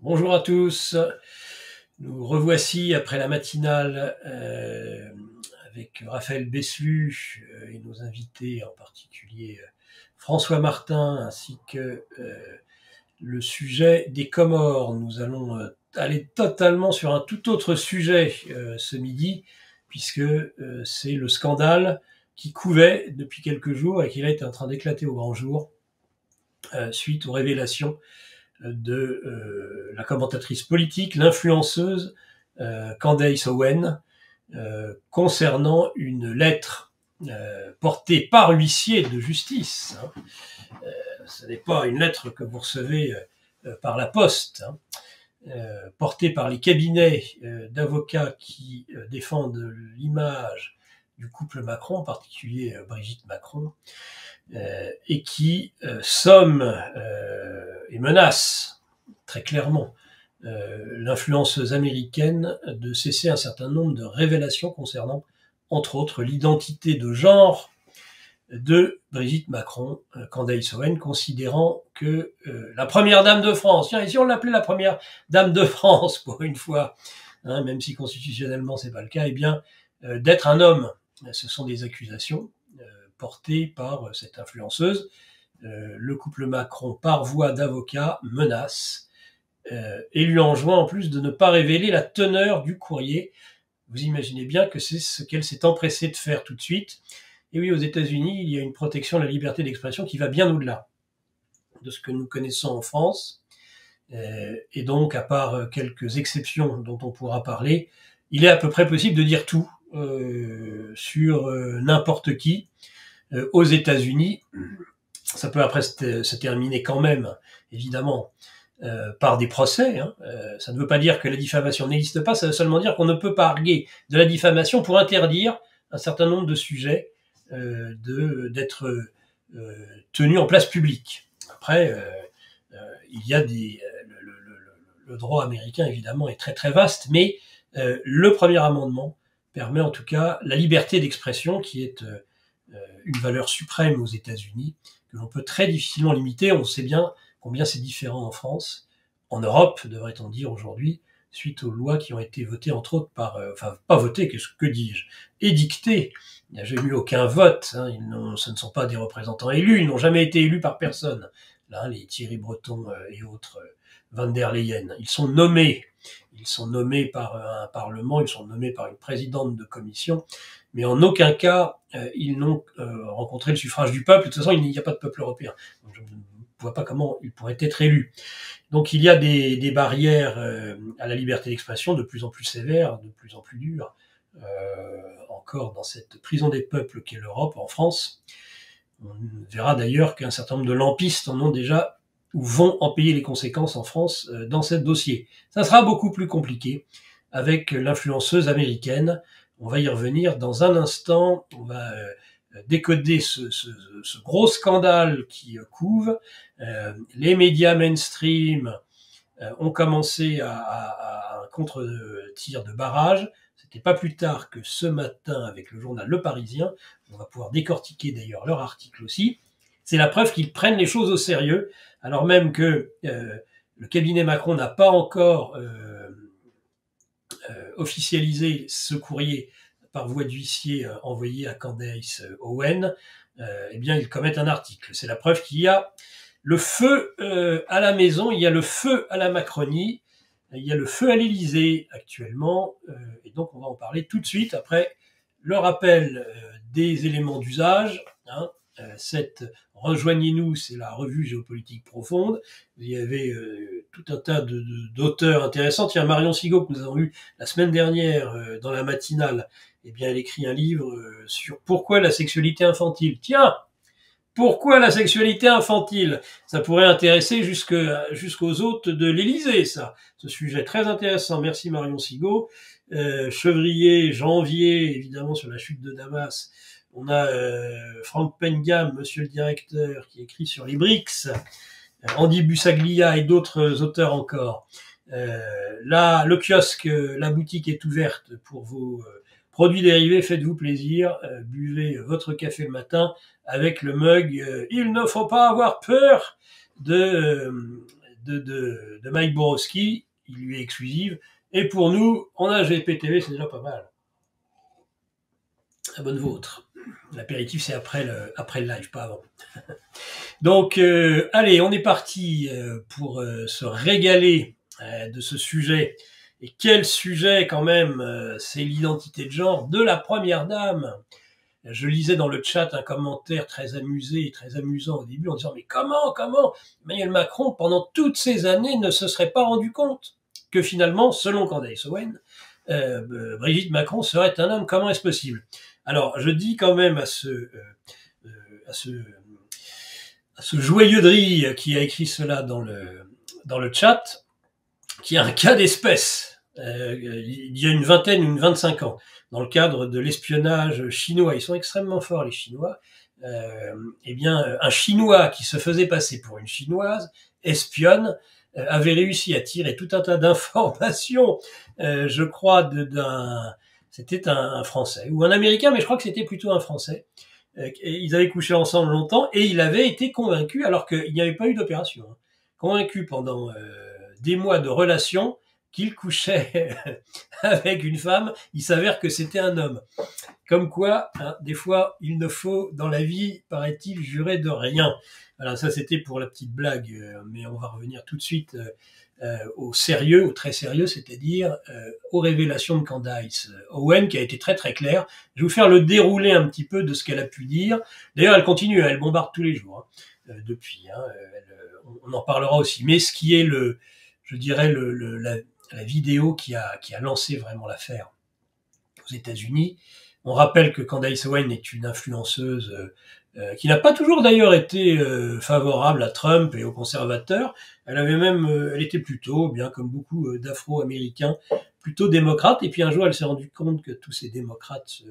Bonjour à tous, nous revoici après la matinale avec Raphaël Beslu et nos invités, en particulier François Martin, ainsi que le sujet des Comores. Nous allons aller totalement sur un tout autre sujet ce midi, puisque c'est le scandale qui couvait depuis quelques jours et qui là est en train d'éclater au grand jour suite aux révélations de la commentatrice politique, l'influenceuse Candace Owen, concernant une lettre portée par huissier de justice. Ce n'est pas une lettre que vous recevez par la poste, portée par les cabinets d'avocats qui défendent l'image du couple Macron, en particulier Brigitte Macron, et qui somme et menace très clairement l'influenceuse américaine de cesser un certain nombre de révélations concernant, entre autres, l'identité de genre de Brigitte Macron, Candace Owen, considérant que la première dame de France, tiens, et si on l'appelait la première dame de France pour une fois, même si constitutionnellement c'est pas le cas, eh bien d'être un homme. Ce sont des accusations portées par cette influenceuse. Le couple Macron, par voie d'avocat, menace et lui enjoint en plus de ne pas révéler la teneur du courrier. Vous imaginez bien que c'est ce qu'elle s'est empressée de faire tout de suite. Et oui, aux États-Unis, il y a une protection de la liberté d'expression qui va bien au-delà de ce que nous connaissons en France. Et donc, à part quelques exceptions dont on pourra parler, il est à peu près possible de dire tout sur n'importe qui aux États-Unis. Ça peut après se terminer quand même, évidemment, par des procès. Ça ne veut pas dire que la diffamation n'existe pas, ça veut seulement dire qu'on ne peut pas arguer de la diffamation pour interdire un certain nombre de sujets d'être tenus en place publique. Après, il y a le droit américain, évidemment, est très très vaste, mais le premier amendement permet en tout cas la liberté d'expression, qui est une valeur suprême aux États-Unis, que l'on peut très difficilement limiter. On sait bien combien c'est différent en France, en Europe, devrait-on dire aujourd'hui, suite aux lois qui ont été votées, entre autres, enfin, pas votées, que dis-je, édictées. Il n'y a jamais eu aucun vote, ce ne sont pas des représentants élus, ils n'ont jamais été élus par personne. Là, les Thierry Breton et autres Van der Leyen, ils sont nommés par un parlement, ils sont nommés par une présidente de commission, mais en aucun cas ils n'ont rencontré le suffrage du peuple. De toute façon, il n'y a pas de peuple européen. Donc, je ne vois pas comment ils pourraient être élus. Donc il y a des barrières à la liberté d'expression de plus en plus sévères, de plus en plus dures, encore dans cette prison des peuples qu'est l'Europe, en France. On verra d'ailleurs qu'un certain nombre de lampistes en ont déjà ou vont en payer les conséquences en France dans ce dossier. Ça sera beaucoup plus compliqué avec l'influenceuse américaine. On va y revenir dans un instant. On va décoder ce gros scandale qui couve. Les médias mainstream ont commencé à un contre-tir de barrage. C'était pas plus tard que ce matin avec le journal Le Parisien. On va pouvoir décortiquer d'ailleurs leur article aussi. C'est la preuve qu'ils prennent les choses au sérieux, alors même que le cabinet Macron n'a pas encore officialisé ce courrier par voie d'huissier envoyé à Candace Owen. Eh bien, ils commettent un article. C'est la preuve qu'il y a le feu à la maison, il y a le feu à la Macronie, il y a le feu à l'Élysée actuellement, et donc on va en parler tout de suite après le rappel des éléments d'usage. Rejoignez-nous, c'est la revue géopolitique profonde. Il y avait tout un tas d'auteurs intéressants. Tiens, Marion Sigaud, que nous avons eu la semaine dernière dans la matinale, eh bien, elle écrit un livre sur pourquoi la sexualité infantile. Tiens, pourquoi la sexualité infantile? Ça pourrait intéresser jusqu'aux hôtes de l'Élysée, ça. Ce sujet très intéressant. Merci Marion Sigaud. Chevrier, Janvier, évidemment, sur la chute de Damas. On a Franck Pengam, monsieur le directeur, qui écrit sur les BRICS. Andy Bussaglia et d'autres auteurs encore. Là, le kiosque, la boutique est ouverte pour vos produits dérivés. Faites-vous plaisir. Buvez votre café le matin avec le mug. Il ne faut pas avoir peur de Mike Borowski, il lui est exclusive. Et pour nous, on a GPTV, c'est déjà pas mal. La bonne vôtre. L'apéritif, c'est après le live, pas avant. Donc, allez, on est parti pour se régaler de ce sujet. Et quel sujet quand même, c'est l'identité de genre de la première dame. Je lisais dans le chat un commentaire très amusé et très amusant au début en disant « Mais comment Emmanuel Macron, pendant toutes ces années, ne se serait pas rendu compte que finalement, selon Candace Owen, Brigitte Macron serait un homme, comment est-ce possible ?» Alors, je dis quand même à ce joyeux drille qui a écrit cela dans le chat, qu'il y a un cas d'espèce, il y a une 25 ans, dans le cadre de l'espionnage chinois. Ils sont extrêmement forts, les Chinois. Eh bien, un Chinois qui se faisait passer pour une Chinoise, espionne, avait réussi à tirer tout un tas d'informations, je crois, c'était un Français, ou un Américain, mais je crois que c'était plutôt un Français. Ils avaient couché ensemble longtemps, et il avait été convaincu, alors qu'il n'y avait pas eu d'opération, hein, convaincu pendant des mois de relation, qu'il couchait avec une femme, il s'avère que c'était un homme. Comme quoi, hein, des fois, il ne faut, dans la vie, paraît-il, jurer de rien. Voilà, ça c'était pour la petite blague, mais on va revenir tout de suite au sérieux, au très sérieux, c'est-à-dire aux révélations de Candace Owen, qui a été très très claire. Je vais vous faire le déroulé un petit peu de ce qu'elle a pu dire. D'ailleurs, elle continue, elle bombarde tous les jours, hein, depuis. Hein, on en parlera aussi. Mais ce qui est je dirais la vidéo qui a lancé vraiment l'affaire aux États-Unis. On rappelle que Candace Owen est une influenceuse qui n'a pas toujours d'ailleurs été favorable à Trump et aux conservateurs. Elle était plutôt, bien comme beaucoup d'Afro-Américains, plutôt démocrate. Et puis un jour, elle s'est rendue compte que tous ces démocrates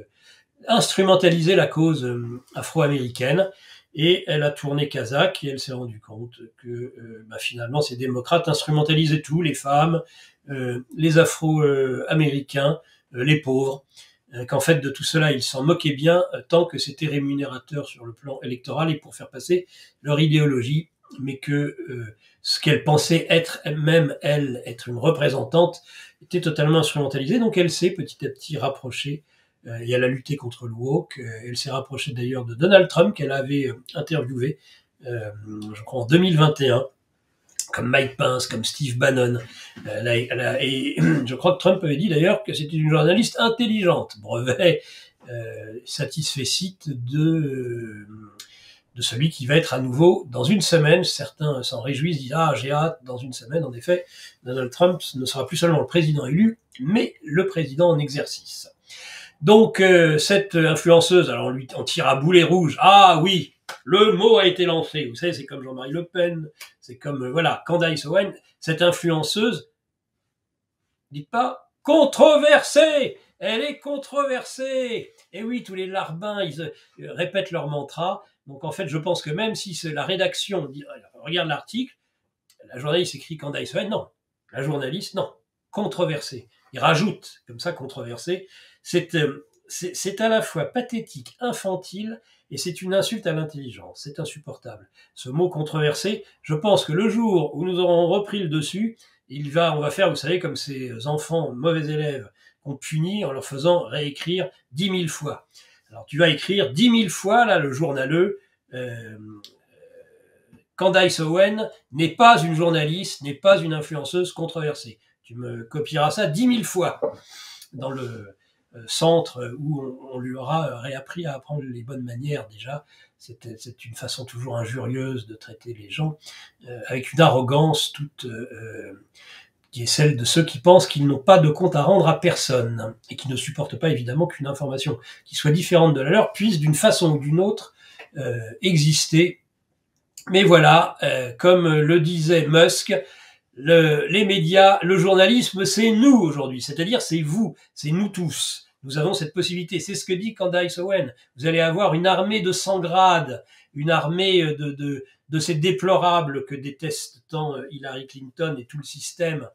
instrumentalisaient la cause afro-américaine. Et elle a tourné kazakh et elle s'est rendue compte que finalement ces démocrates instrumentalisaient tout, les femmes, les afro-américains, les pauvres, qu'en fait de tout cela ils s'en moquaient bien tant que c'était rémunérateur sur le plan électoral et pour faire passer leur idéologie, mais que ce qu'elle pensait être même elle être une représentante était totalement instrumentalisé. Donc elle s'est petit à petit rapprochée et elle a lutté contre le woke. Elle s'est rapprochée d'ailleurs de Donald Trump qu'elle avait interviewé, je crois en 2021, comme Mike Pence, comme Steve Bannon. Et je crois que Trump avait dit d'ailleurs que c'était une journaliste intelligente. Brevet satisfait de celui qui va être à nouveau dans une semaine. Certains s'en réjouissent, disent « Ah, j'ai hâte, dans une semaine, en effet, Donald Trump ne sera plus seulement le président élu, mais le président en exercice. » Donc, cette influenceuse, alors on tire à boulet rouge. Ah oui, le mot a été lancé. Vous savez, c'est comme Jean-Marie Le Pen, c'est comme, voilà, Candace Owen, cette influenceuse, dites pas, controversée. Elle est controversée. Et oui, tous les larbins, ils répètent leur mantra. Donc, en fait, je pense que même si c'est la rédaction dit, regarde l'article, la journaliste écrit Candace Owen, non. La journaliste, non. Controversée. Il rajoute, comme ça, controversée. C'est à la fois pathétique, infantile, et c'est une insulte à l'intelligence. C'est insupportable. Ce mot controversé, je pense que le jour où nous aurons repris le dessus, on va faire, vous savez, comme ces enfants mauvais élèves qu'on punit en leur faisant réécrire 10 000 fois. Alors tu vas écrire 10 000 fois, là, le journaleux, Candace Owen n'est pas une journaliste, n'est pas une influenceuse controversée. Tu me copieras ça 10 000 fois dans le centre où on lui aura réappris à apprendre les bonnes manières déjà. C'est une façon toujours injurieuse de traiter les gens, avec une arrogance toute qui est celle de ceux qui pensent qu'ils n'ont pas de compte à rendre à personne et qui ne supportent pas évidemment qu'une information qui soit différente de la leur puisse d'une façon ou d'une autre exister. Mais voilà, comme le disait Musk, les médias, le journalisme, c'est nous aujourd'hui, c'est-à-dire c'est vous, c'est nous tous. Nous avons cette possibilité. C'est ce que dit Candace Owen. Vous allez avoir une armée de 100 grades, une armée de ces déplorables que détestent tant Hillary Clinton et tout le système,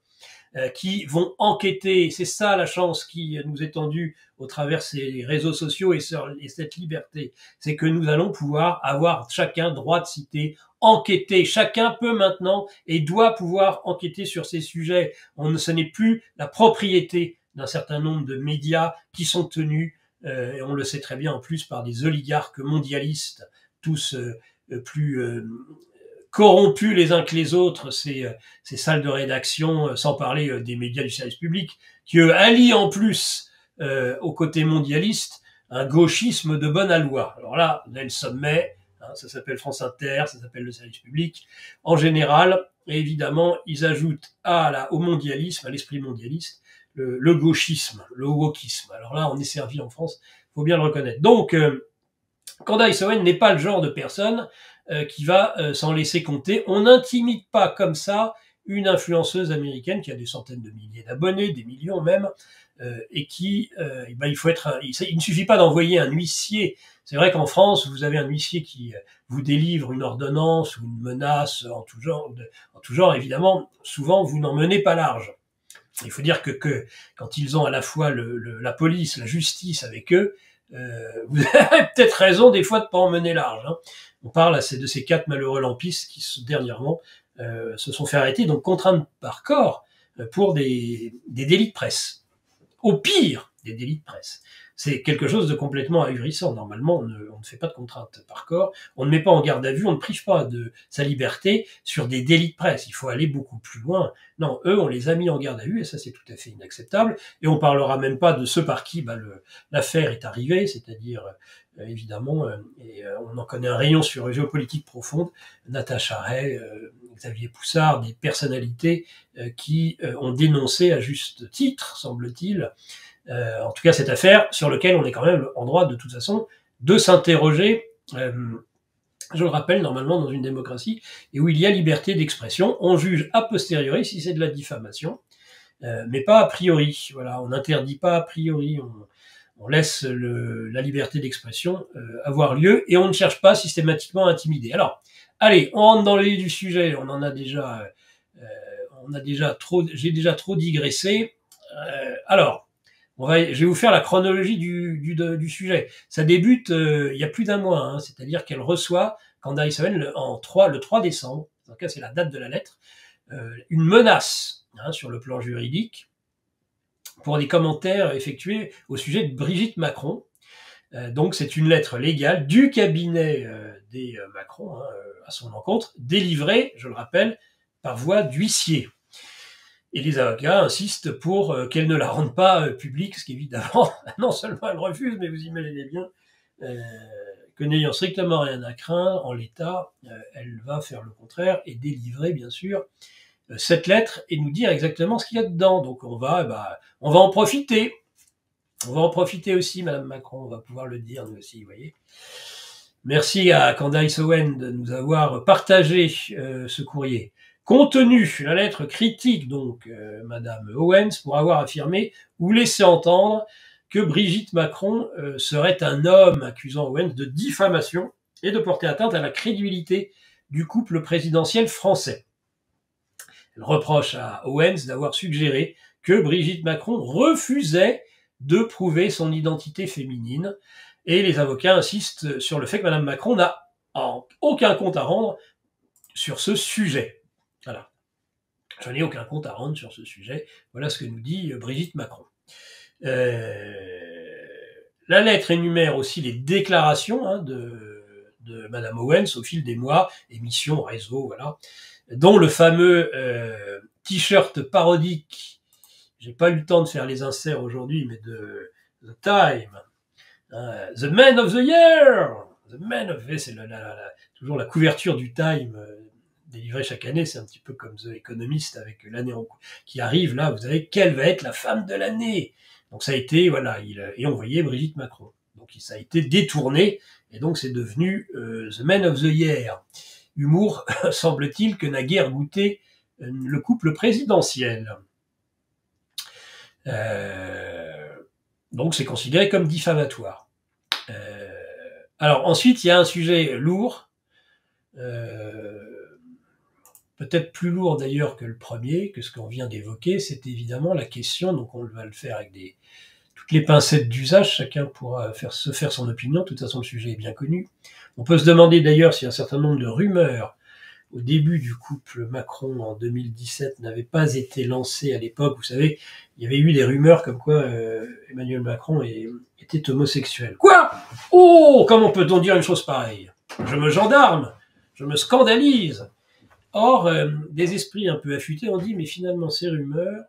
qui vont enquêter. C'est ça la chance qui nous est tendue au travers ces réseaux sociaux et cette liberté. C'est que nous allons pouvoir avoir chacun droit de citer, enquêter. Chacun peut maintenant et doit pouvoir enquêter sur ces sujets. Ce n'est plus la propriété d'un certain nombre de médias qui sont tenus, et on le sait très bien en plus, par des oligarques mondialistes, tous plus corrompus les uns que les autres, ces salles de rédaction, sans parler des médias du service public, qui eux allient en plus au côté mondialiste un gauchisme de bonne aloi. Alors là, vous avez le sommet, hein, ça s'appelle France Inter, ça s'appelle le service public. En général, évidemment, ils ajoutent au mondialisme, à l'esprit mondialiste, le gauchisme, le wokisme. Alors là, on est servi en France, faut bien le reconnaître. Donc, Candace Owen n'est pas le genre de personne qui va s'en laisser compter. On n'intimide pas comme ça une influenceuse américaine qui a des centaines de milliers d'abonnés, des millions même, et qui, il ne suffit pas d'envoyer un huissier. C'est vrai qu'en France, vous avez un huissier qui vous délivre une ordonnance ou une menace en tout genre, évidemment, souvent vous n'en menez pas large. Il faut dire que quand ils ont à la fois la police, la justice avec eux, vous avez peut-être raison des fois de pas en mener large. Hein. On parle de ces 4 malheureux lampistes qui dernièrement se sont fait arrêter, donc contraints par corps pour des délits de presse. Au pire, des délits de presse. C'est quelque chose de complètement ahurissant. Normalement, on ne fait pas de contrainte par corps, on ne met pas en garde à vue, on ne prive pas de sa liberté sur des délits de presse. Il faut aller beaucoup plus loin. Non, eux, on les a mis en garde à vue, et ça, c'est tout à fait inacceptable. Et on parlera même pas de ceux par qui l'affaire est arrivée, c'est-à-dire, évidemment, on en connaît un rayon sur géopolitique profonde, Natacha Ray, Xavier Poussard, des personnalités qui ont dénoncé à juste titre, semble-t-il, en tout cas cette affaire sur laquelle on est quand même en droit de toute façon de s'interroger, je le rappelle, normalement dans une démocratie, et où il y a liberté d'expression, on juge a posteriori si c'est de la diffamation, mais pas a priori. Voilà, on n'interdit pas a priori, on laisse la liberté d'expression avoir lieu, et on ne cherche pas systématiquement à intimider. Alors, allez, on rentre dans le vif du sujet, j'ai déjà trop digressé. Alors, je vais vous faire la chronologie du sujet. Ça débute il y a plus d'un mois, hein, c'est-à-dire qu'elle reçoit, Candace Owen, le 3 décembre, en tout cas c'est la date de la lettre, une menace sur le plan juridique pour des commentaires effectués au sujet de Brigitte Macron. Donc c'est une lettre légale du cabinet des Macron à son encontre, délivrée, je le rappelle, par voie d'huissier. Et les avocats insistent pour qu'elle ne la rende pas publique, ce qu'évidemment, non seulement elle refuse, mais vous imaginez bien que n'ayant strictement rien à craindre, en l'état, elle va faire le contraire et délivrer, bien sûr, cette lettre et nous dire exactement ce qu'il y a dedans. Donc on va en profiter. On va en profiter aussi, Madame Macron, on va pouvoir le dire, nous aussi, vous voyez. Merci à Candace Owen de nous avoir partagé ce courrier. Contenu, la lettre critique donc Madame Owens pour avoir affirmé ou laissé entendre que Brigitte Macron serait un homme, accusant Owens de diffamation et de porter atteinte à la crédibilité du couple présidentiel français. Elle reproche à Owens d'avoir suggéré que Brigitte Macron refusait de prouver son identité féminine, et les avocats insistent sur le fait que Madame Macron n'a aucun compte à rendre sur ce sujet. Voilà. Je n'ai aucun compte à rendre sur ce sujet. Voilà ce que nous dit Brigitte Macron. La lettre énumère aussi les déclarations de Madame Owens au fil des mois, émissions, réseaux, voilà, dont le fameux t-shirt parodique. J'ai pas eu le temps de faire les inserts aujourd'hui, mais de The Time, The Man of the Year. The Man of the Year, c'est toujours la couverture du Time. Délivré chaque année, c'est un petit peu comme The Economist avec l'année qui arrive, là, vous savez, quelle va être la femme de l'année? Donc ça a été, voilà, et on voyait Brigitte Macron. Donc ça a été détourné, et donc c'est devenu The Man of the Year. Humour, semble-t-il, que n'a guère goûté le couple présidentiel. Donc c'est considéré comme diffamatoire. Alors ensuite, il y a un sujet lourd, peut-être plus lourd d'ailleurs que le premier, que ce qu'on vient d'évoquer, c'est évidemment la question, donc on va le faire avec toutes les pincettes d'usage, chacun pourra se faire son opinion, de toute façon le sujet est bien connu. On peut se demander d'ailleurs si un certain nombre de rumeurs au début du couple Macron en 2017 n'avaient pas été lancées à l'époque. Vous savez, il y avait eu des rumeurs comme quoi Emmanuel Macron était homosexuel. Quoi? Oh, comment peut-on dire une chose pareille? Je me gendarme, je me scandalise. Or, des esprits un peu affûtés ont dit, mais finalement, ces rumeurs,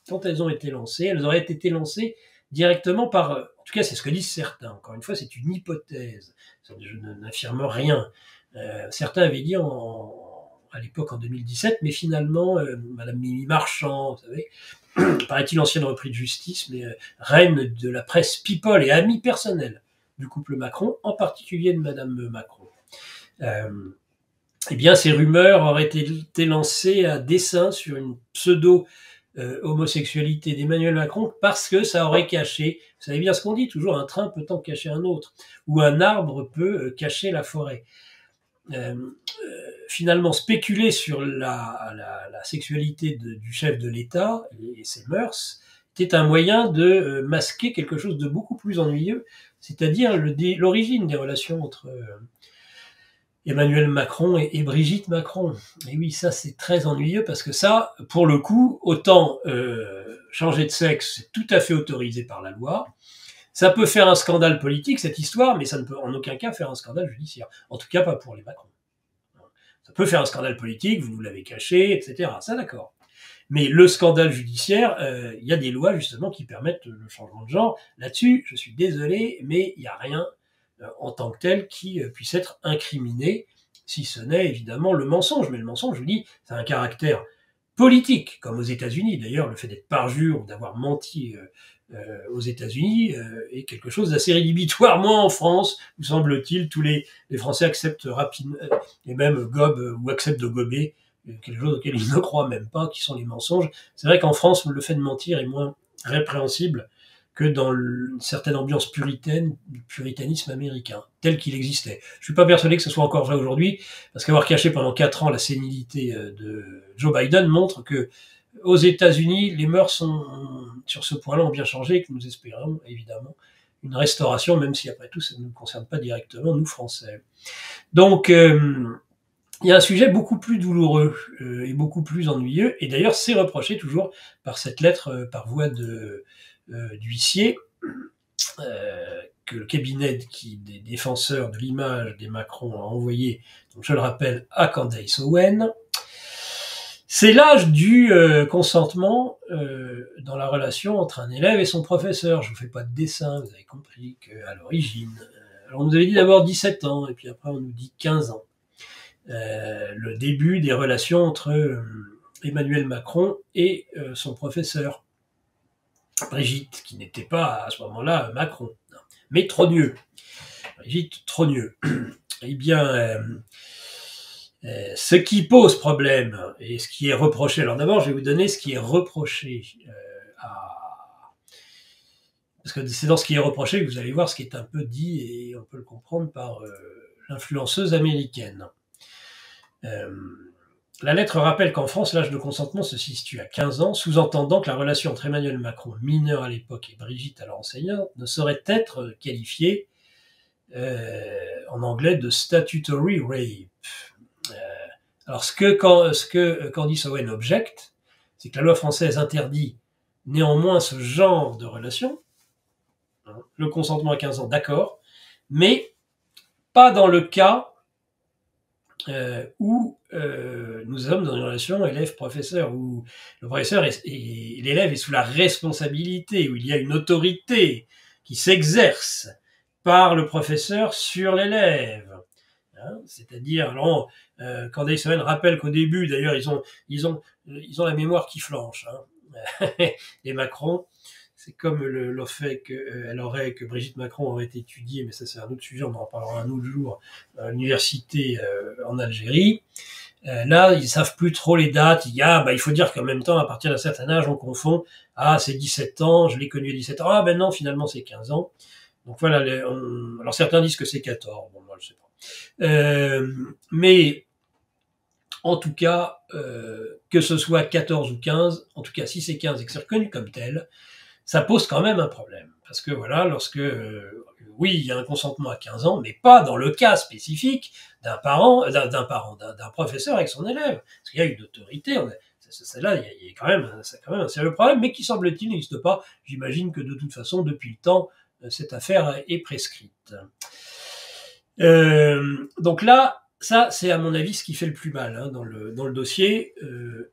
quand elles ont été lancées, elles auraient été lancées directement par... En tout cas, c'est ce que disent certains. Encore une fois, c'est une hypothèse. Je n'affirme rien. Certains avaient dit à l'époque, en 2017, mais finalement, Madame Mimi Marchand, vous savez, paraît-il ancienne reprise de justice, mais reine de la presse people et amie personnelle du couple Macron, en particulier de Madame Macron. Eh bien, ces rumeurs auraient été lancées à dessein sur une pseudo-homosexualité d'Emmanuel Macron parce que ça aurait caché, vous savez bien ce qu'on dit, toujours un train peut en cacher un autre, ou un arbre peut cacher la forêt. Finalement, spéculer sur la sexualité du chef de l'État et ses mœurs était un moyen de masquer quelque chose de beaucoup plus ennuyeux, c'est-à-dire l'origine des relations entre Emmanuel Macron et Brigitte Macron. Et oui, ça c'est très ennuyeux parce que ça, pour le coup, autant changer de sexe, c'est tout à fait autorisé par la loi. Ça peut faire un scandale politique, cette histoire, mais ça ne peut en aucun cas faire un scandale judiciaire. En tout cas, pas pour les Macron. Ça peut faire un scandale politique, vous nous l'avez caché, etc. Ça, d'accord. Mais le scandale judiciaire, il y a des lois justement qui permettent le changement de genre. Là-dessus, je suis désolé, mais il n'y a rien en tant que tel qui puisse être incriminé, si ce n'est évidemment le mensonge. Mais le mensonge, je vous dis, ça a un caractère politique, comme aux États-Unis. D'ailleurs, le fait d'être parjure ou d'avoir menti aux États-Unis est quelque chose d'assez rédhibitoire. Moi, en France, vous semble-t-il, tous les Français acceptent rapidement, et même gobent ou acceptent de gober quelque chose auquel ils ne croient même pas, qui sont les mensonges. C'est vrai qu'en France, le fait de mentir est moins répréhensible que dans une certaine ambiance puritaine, du puritanisme américain, tel qu'il existait. Je suis pas persuadé que ce soit encore vrai aujourd'hui, parce qu'avoir caché pendant 4 ans la sénilité de Joe Biden montre que aux États-Unis, les mœurs sur ce point-là ont bien changé et que nous espérons évidemment une restauration, même si après tout ça ne nous concerne pas directement, nous Français. Donc, il y a un sujet beaucoup plus douloureux et beaucoup plus ennuyeux, et d'ailleurs c'est reproché toujours par cette lettre par voie d'huissier que le cabinet des défenseurs de l'image des Macron a envoyé, donc je le rappelle, à Candace Owen. C'est l'âge du consentement dans la relation entre un élève et son professeur. Je vous fais pas de dessin, vous avez compris qu'à l'origine, alors on nous avait dit d'abord 17 ans, et puis après on nous dit 15 ans. Le début des relations entre Emmanuel Macron et son professeur, Brigitte, qui n'était pas à ce moment-là Macron, mais Trogneux. Brigitte Trogneux. Eh bien, ce qui pose problème et ce qui est reproché, alors d'abord je vais vous donner ce qui est reproché parce que c'est dans ce qui est reproché que vous allez voir ce qui est un peu dit et on peut le comprendre par l'influenceuse américaine. La lettre rappelle qu'en France, l'âge de consentement se situe à 15 ans, sous-entendant que la relation entre Emmanuel Macron, mineur à l'époque, et Brigitte, alors enseignante, ne saurait être qualifiée en anglais de statutory rape. Alors ce que Candace Owen objecte, c'est que la loi française interdit néanmoins ce genre de relation, le consentement à 15 ans, d'accord, mais pas dans le cas où nous sommes dans une relation élève-professeur, où le professeur et l'élève est sous la responsabilité, où il y a une autorité qui s'exerce par le professeur sur l'élève. Hein, c'est-à-dire, alors, Candace Owen rappelle qu'au début, d'ailleurs, ils ont la mémoire qui flanche. Hein. Et Macron, c'est comme le fait que Brigitte Macron aurait étudié, mais ça c'est un autre sujet, on en parlera un autre jour, à l'université en Algérie. Là, ils savent plus trop les dates. Il faut dire qu'en même temps, à partir d'un certain âge, on confond. Ah, c'est 17 ans, je l'ai connu à 17 ans. Ah, ben non, finalement, c'est 15 ans. Donc voilà, alors certains disent que c'est 14. Bon, moi, je sais pas. Mais en tout cas, que ce soit 14 ou 15, en tout cas si c'est 15 et que c'est reconnu comme tel, ça pose quand même un problème. Parce que voilà, lorsque, oui, il y a un consentement à 15 ans, mais pas dans le cas spécifique d'un professeur avec son élève. Parce qu'il y a une autorité, là, il y a quand même un sérieux problème, mais qui semble-t-il n'existe pas. J'imagine que de toute façon, depuis le temps, cette affaire est prescrite. Donc là, ça, c'est à mon avis ce qui fait le plus mal hein, dans le dossier,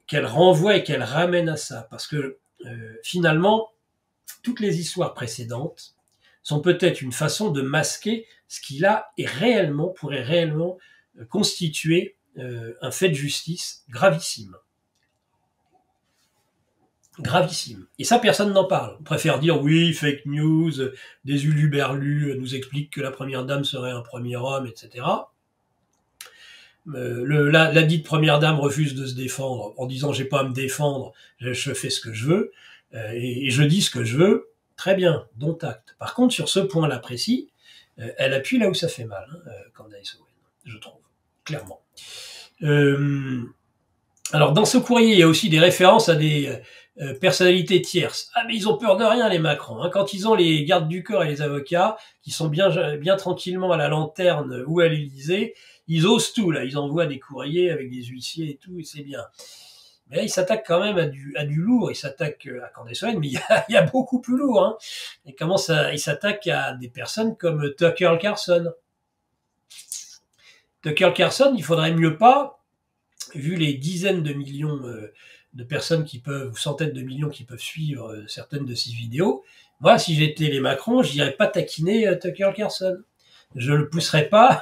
qu'elle renvoie et qu'elle ramène à ça. Parce que finalement, toutes les histoires précédentes sont peut-être une façon de masquer ce qui là pourrait réellement constituer un fait de justice gravissime. Gravissime. Et ça, personne n'en parle. On préfère dire oui, fake news, des uluberlus nous expliquent que la première dame serait un premier homme, etc. La dite première dame refuse de se défendre en disant j'ai pas à me défendre, je fais ce que je veux, et je dis ce que je veux, très bien, dont acte. Par contre, sur ce point-là précis, elle appuie là où ça fait mal, Candace Owen, je trouve, clairement. Alors dans ce courrier, il y a aussi des références à des personnalités tierces. Ah mais ils ont peur de rien les Macron. Hein. Quand ils ont les gardes du corps et les avocats qui sont bien tranquillement à la lanterne ou à l'Élysée, ils osent tout là. Ils envoient des courriers avec des huissiers et tout et c'est bien. Mais là ils s'attaquent quand même à du lourd. Ils s'attaquent à Candace Owen, mais il y a beaucoup plus lourd. Hein. Et ils s'attaquent à des personnes comme Tucker Carlson. Tucker Carlson, il faudrait mieux pas, vu les dizaines de millions de personnes ou centaines de millions qui peuvent suivre certaines de ces vidéos, moi, si j'étais les Macron, je n'irais pas taquiner Tucker Carlson. Je le pousserais pas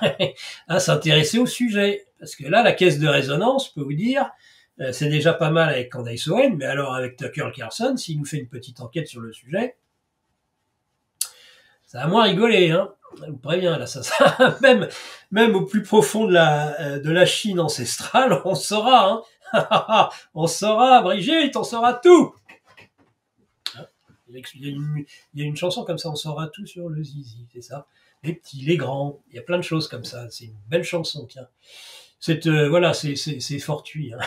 à s'intéresser au sujet. Parce que là, la caisse de résonance, je peux vous dire, c'est déjà pas mal avec Candace Owen, mais alors avec Tucker Carlson, s'il nous fait une petite enquête sur le sujet, ça va moins rigoler, hein. Je vous préviens, là, ça même au plus profond de la Chine ancestrale, on saura, hein. On saura, Brigitte, on saura tout. Il y a une chanson comme ça, on saura tout sur le zizi, c'est ça. Les petits, les grands, il y a plein de choses comme ça. C'est une belle chanson, tiens. Voilà, c'est fortuit, hein.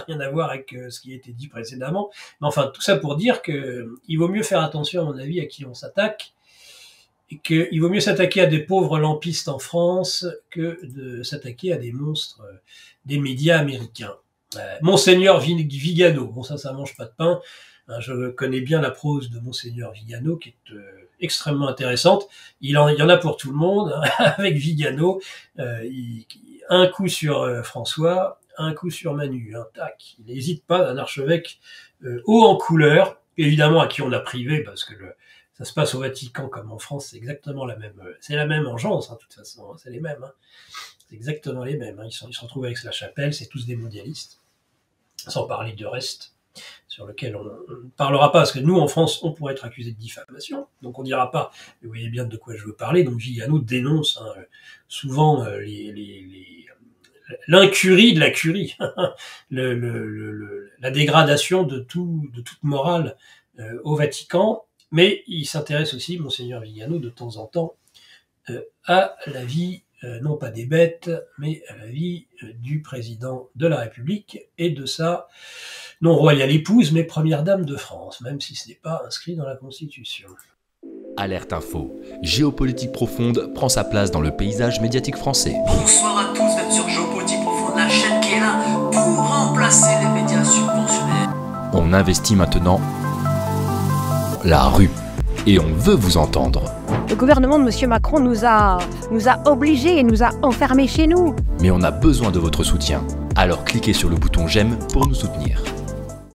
Rien à voir avec ce qui a été dit précédemment. Mais enfin, tout ça pour dire que il vaut mieux faire attention, à mon avis, à qui on s'attaque. Et qu'il vaut mieux s'attaquer à des pauvres lampistes en France que de s'attaquer à des monstres des médias américains. Monseigneur Vigano, bon ça mange pas de pain. Hein, je connais bien la prose de Monseigneur Vigano qui est extrêmement intéressante. Il y en a pour tout le monde. Hein, avec Vigano, un coup sur François, un coup sur Manu. Hein, tac, il n'hésite pas, un archevêque haut en couleur, évidemment à qui on a privé parce que ça se passe au Vatican comme en France, c'est exactement c'est la même engeance, hein, de toute façon, hein, c'est les mêmes, hein. C'est exactement les mêmes, hein. Ils se retrouvent avec la chapelle, c'est tous des mondialistes, sans parler de reste, sur lequel on ne parlera pas, parce que nous, en France, on pourrait être accusé de diffamation, donc on dira pas, mais vous voyez bien de quoi je veux parler, donc Vigano dénonce hein, souvent l'incurie de la curie, la dégradation de toute morale au Vatican. Mais il s'intéresse aussi, Monseigneur Vigano, de temps en temps, à la vie, non pas des bêtes, mais à la vie du président de la République et de sa non-royale épouse, mais première dame de France, même si ce n'est pas inscrit dans la Constitution. Alerte Info. Géopolitique profonde prend sa place dans le paysage médiatique français. Bonsoir à tous, même sur Géopolitique profonde, la chaîne qui est là pour remplacer les médias subventionnés. On investit maintenant la rue. Et on veut vous entendre. Le gouvernement de M. Macron nous a obligés et nous a enfermés chez nous. Mais on a besoin de votre soutien. Alors cliquez sur le bouton j'aime pour nous soutenir.